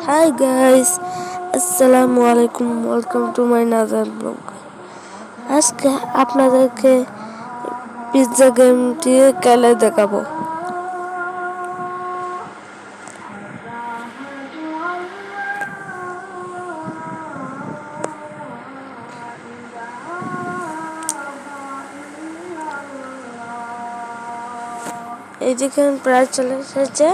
Hi guys, আসসালামু আলাইকুম, welcome to my another blog. আজকে আপনাদেরকে পিৎজা গেমটি খেলে দেখাবো। এই যে প্রায় চলে এসেছে।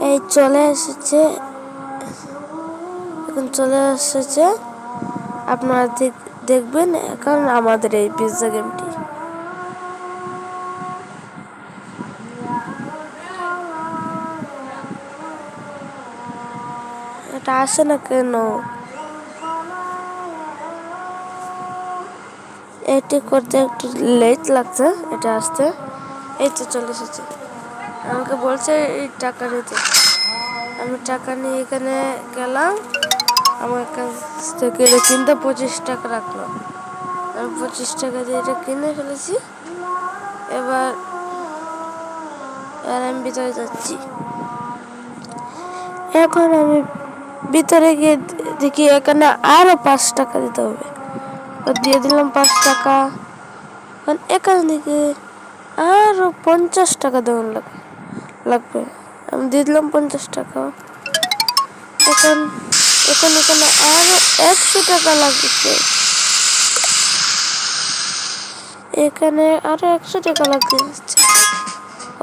এই চলে এসেছে, এখন চলে এসেছে। আপনারা দেখবেন এখন আমাদের এই পিৎজা গেমটি। এটা আসে না কেন? এটি করতে একটু লেট লাগছে, এটা আসতে। এই তো চলে এসেছে। আমাকে বলছে এই টাকা নিতে। আমি টাকা নিয়ে এখানে গেলাম। আমার কাছ থেকে এটা কিনতে 25 টাকা রাখলো। আমি 25 টাকা দিয়ে এটা কিনে ফেলেছি। এবার আমি ভিতরে যাচ্ছি। এখন আমি ভিতরে গিয়ে দেখি এখানে আরো 5 টাকা দিতে হবে। দিয়ে দিলাম 5 টাকা। এখান থেকে আরো 50 টাকা দেওয়ার লাগবে। আমি দিয়ে দিলাম 50 টাকা। এখানে আরো 100 টাকা লাগছে। এখানে আরো 100 টাকা লাগছে।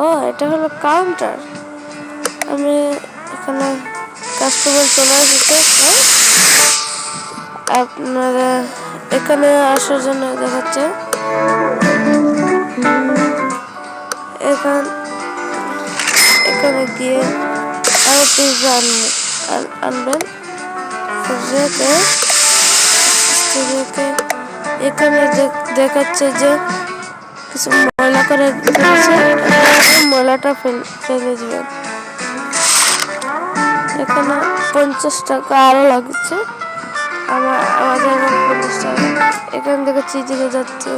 ও, এটা হলো কাউন্টার। আমি এখানে কাস্টমার চলে এসেছে। আপনারা এখানে আসার জন্য দেখাচ্ছে। এখানে গিয়ে আরো পিৎজা আনবেন। এখানে দেখাচ্ছে যে কিছু ময়লা করে ফেলেছে, ময়লাটা ফেলে দিবেন। এখানে 50 টাকা আরো লাগছে। আমাদের 50 টাকা। এখান থেকে চিঠিকে যাচ্ছে।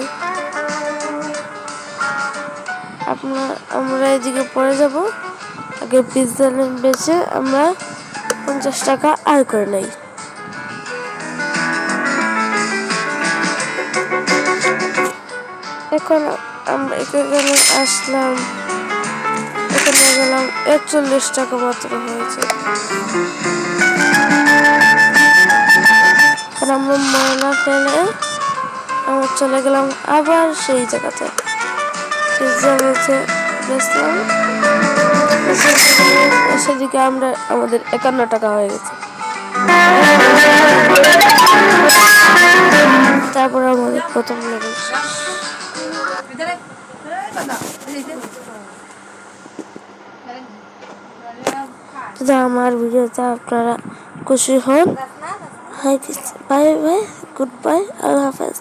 আমরা এদিকে পরে যাব। আগে পিৎজা বেচে আমরা 50 টাকা আয় করে নেই। এখন আমরা এখানে আসলাম। এখানে গেলাম 41 টাকা মাত্র হয়েছে। আমরা ময়লা ফেলে আমরা চলে গেলাম আবার সেই জায়গাতে। পিৎজা বেচলাম। সেদিকে আমাদের 51 টাকা হয়ে গেছে। তারপর আমাদের প্রথম লেভেল। যদি আমার ভিডিওতে আপনারা খুশি হন, বাই বাই, গুড বাই, আল্লাহ হাফেজ।